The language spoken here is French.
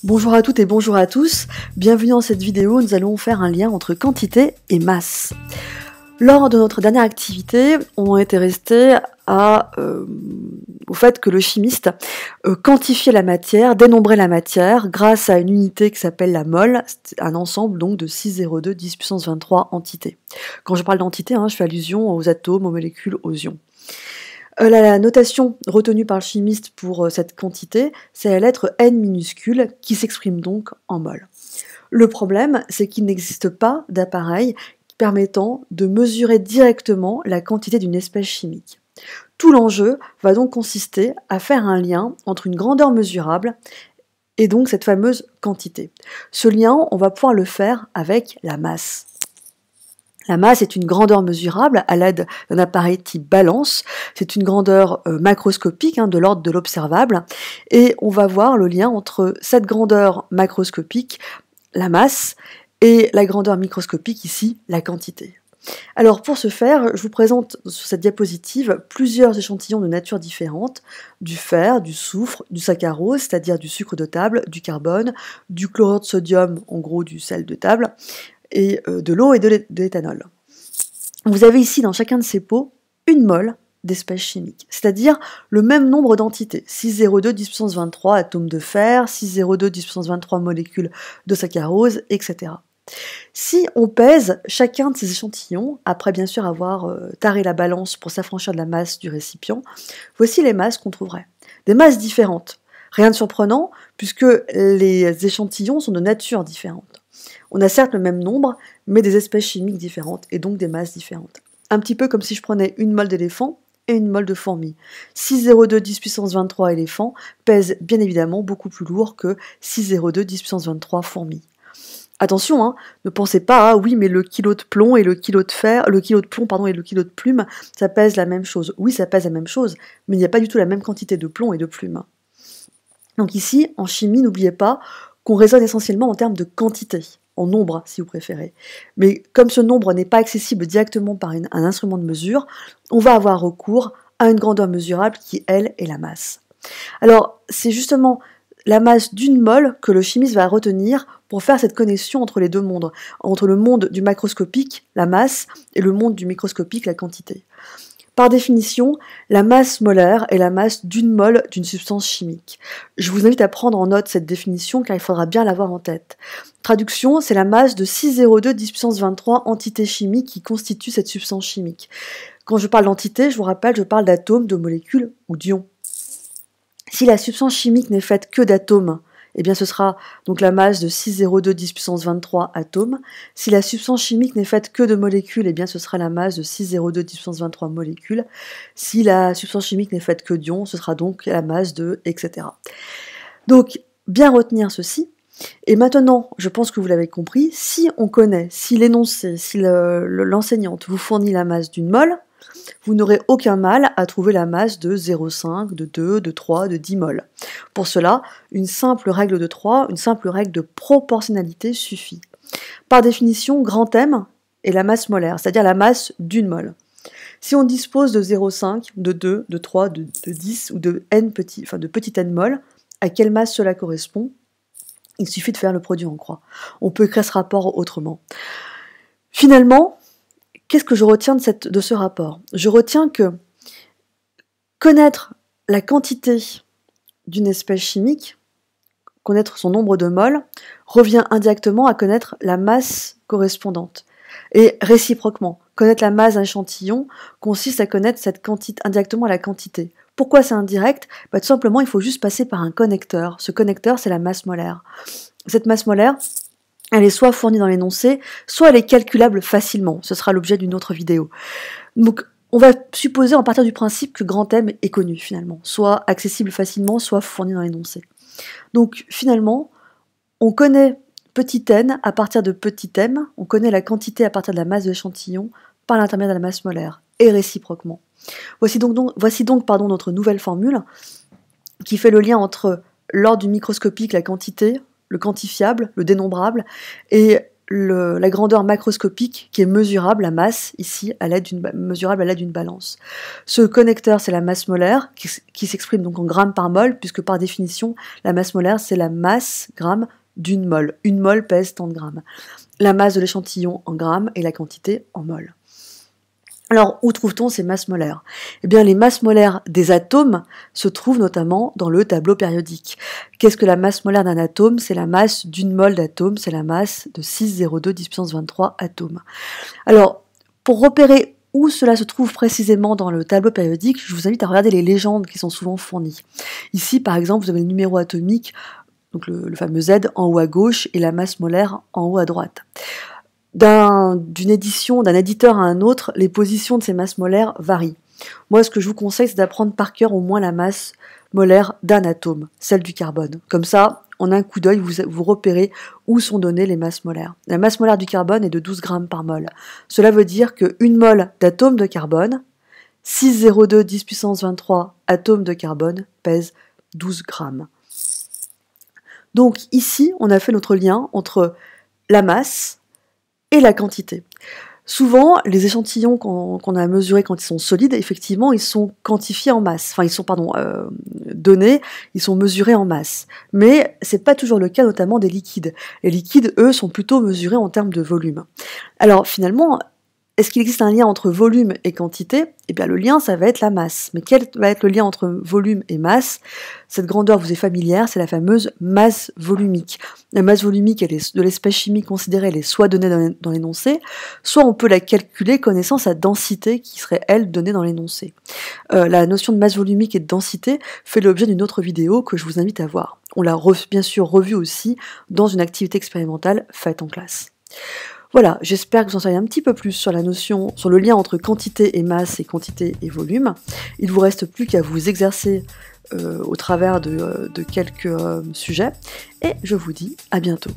Bonjour à toutes et bonjour à tous, bienvenue dans cette vidéo, nous allons faire un lien entre quantité et masse. Lors de notre dernière activité, on était resté au fait que le chimiste quantifiait la matière, dénombrait la matière grâce à une unité qui s'appelle la mole, c'est un ensemble donc de 6,02 10 puissance 23 entités. Quand je parle d'entités, je fais allusion aux atomes, aux molécules, aux ions. La notation retenue par le chimiste pour cette quantité, c'est la lettre N minuscule qui s'exprime donc en mol. Le problème, c'est qu'il n'existe pas d'appareil permettant de mesurer directement la quantité d'une espèce chimique. Tout l'enjeu va donc consister à faire un lien entre une grandeur mesurable et donc cette fameuse quantité. Ce lien, on va pouvoir le faire avec la masse. La masse est une grandeur mesurable à l'aide d'un appareil type balance. C'est une grandeur macroscopique de l'ordre de l'observable. Et on va voir le lien entre cette grandeur macroscopique, la masse, et la grandeur microscopique, ici, la quantité. Alors pour ce faire, je vous présente sur cette diapositive plusieurs échantillons de nature différentes, du fer, du soufre, du saccharose, c'est-à-dire du sucre de table, du carbone, du chlorure de sodium, en gros du sel de table, et de l'eau et de l'éthanol. Vous avez ici dans chacun de ces pots une mole d'espèces chimiques, c'est-à-dire le même nombre d'entités, 6,02 10 puissance 23 atomes de fer, 6,02 10 puissance 23 molécules de saccharose, etc. Si on pèse chacun de ces échantillons, après bien sûr avoir taré la balance pour s'affranchir de la masse du récipient, voici les masses qu'on trouverait. Des masses différentes. Rien de surprenant, puisque les échantillons sont de nature différente. On a certes le même nombre, mais des espèces chimiques différentes, et donc des masses différentes. Un petit peu comme si je prenais une mole d'éléphant et une mole de fourmi. 6,02 10 puissance 23 éléphants pèsent bien évidemment beaucoup plus lourd que 6,02 10 puissance 23 fourmis. Attention, ne pensez pas, oui, mais le kilo de plomb et le kilo de fer, et le kilo de plume, ça pèse la même chose. Oui, ça pèse la même chose, mais il n'y a pas du tout la même quantité de plomb et de plume. Donc ici, en chimie, n'oubliez pas qu'on raisonne essentiellement en termes de quantité, en nombre si vous préférez. Mais comme ce nombre n'est pas accessible directement par un instrument de mesure, on va avoir recours à une grandeur mesurable qui, elle, est la masse. Alors, c'est justement la masse d'une mole que le chimiste va retenir pour faire cette connexion entre les deux mondes, entre le monde du macroscopique, la masse, et le monde du microscopique, la quantité. Par définition, la masse molaire est la masse d'une mole d'une substance chimique. Je vous invite à prendre en note cette définition car il faudra bien l'avoir en tête. Traduction, c'est la masse de 6,02 10 puissance 23 entités chimiques qui constituent cette substance chimique. Quand je parle d'entité, je vous rappelle, je parle d'atomes, de molécules ou d'ions. Si la substance chimique n'est faite que d'atomes, eh bien ce sera donc la masse de 6,02 10 puissance 23 atomes. Si la substance chimique n'est faite que de molécules, eh bien ce sera la masse de 6,02 10 puissance 23 molécules. Si la substance chimique n'est faite que d'ions, ce sera donc la masse de etc. Donc, bien retenir ceci. Et maintenant, je pense que vous l'avez compris, si on connaît, si l'énoncé, si l'enseignante vous fournit la masse d'une mole, vous n'aurez aucun mal à trouver la masse de 0,5, de 2, de 3, de 10 mol. Pour cela, une simple règle de 3, une simple règle de proportionnalité suffit. Par définition, grand M est la masse molaire, c'est-à-dire la masse d'une mole. Si on dispose de 0,5, de 2, de 3, de 10 ou de petit n mol, à quelle masse cela correspond? Il suffit de faire le produit en croix. On peut écrire ce rapport autrement. Finalement, qu'est-ce que je retiens de ce rapport? Je retiens que connaître la quantité d'une espèce chimique, connaître son nombre de moles, revient indirectement à connaître la masse correspondante. Et réciproquement, connaître la masse d'un échantillon consiste à connaître cette quantité, indirectement la quantité. Pourquoi c'est indirect? Tout simplement, il faut juste passer par un connecteur. Ce connecteur, c'est la masse molaire. Cette masse molaire, elle est soit fournie dans l'énoncé, soit elle est calculable facilement. Ce sera l'objet d'une autre vidéo. Donc, on va supposer en partir du principe que grand M est connu finalement, soit accessible facilement, soit fourni dans l'énoncé. Donc, finalement, on connaît petit n à partir de petit m, on connaît la quantité à partir de la masse de l'échantillon par l'intermédiaire de la masse molaire, et réciproquement. Voici donc notre nouvelle formule qui fait le lien entre l'ordre du microscopique, la quantité, le quantifiable, le dénombrable, et la grandeur macroscopique qui est mesurable, la masse, ici, mesurable à l'aide d'une balance. Ce connecteur, c'est la masse molaire, qui s'exprime donc en grammes par mol, puisque par définition, la masse molaire, c'est la masse, gramme, d'une mole. Une mole pèse tant de grammes. La masse de l'échantillon en grammes et la quantité en mol. Alors, où trouve-t-on ces masses molaires? Eh bien, les masses molaires des atomes se trouvent notamment dans le tableau périodique. Qu'est-ce que la masse molaire d'un atome? C'est la masse d'une mole d'atome, c'est la masse de 6,02 10 puissance 23 atomes. Alors, pour repérer où cela se trouve précisément dans le tableau périodique, je vous invite à regarder les légendes qui sont souvent fournies. Ici, par exemple, vous avez le numéro atomique, donc le fameux Z en haut à gauche, et la masse molaire en haut à droite. D'un éditeur à un autre, les positions de ces masses molaires varient. Moi, ce que je vous conseille, c'est d'apprendre par cœur au moins la masse molaire d'un atome, celle du carbone. Comme ça, en un coup d'œil, vous repérez où sont données les masses molaires. La masse molaire du carbone est de 12 grammes par mol. Cela veut dire qu'une mole d'atome de carbone, 6,02 10 puissance 23 atomes de carbone, pèse 12 grammes. Donc ici, on a fait notre lien entre la masse et la quantité. Souvent, les échantillons qu'on a mesurés quand ils sont solides, effectivement, ils sont quantifiés en masse. Enfin, ils sont, donnés, ils sont mesurés en masse. Mais c'est pas toujours le cas, notamment des liquides. Les liquides, eux, sont plutôt mesurés en termes de volume. Alors, finalement, est-ce qu'il existe un lien entre volume et quantité? Eh bien, le lien, ça va être la masse. Mais quel va être le lien entre volume et masse? Cette grandeur vous est familière, c'est la fameuse masse volumique. La masse volumique, elle est de l'espèce chimique considérée, elle est soit donnée dans l'énoncé, soit on peut la calculer connaissant sa densité qui serait, elle, donnée dans l'énoncé. La notion de masse volumique et de densité fait l'objet d'une autre vidéo que je vous invite à voir. On l'a bien sûr revue aussi dans une activité expérimentale faite en classe. Voilà, j'espère que vous en savez un petit peu plus sur sur le lien entre quantité et masse et quantité et volume. Il ne vous reste plus qu'à vous exercer au travers de quelques sujets, et je vous dis à bientôt.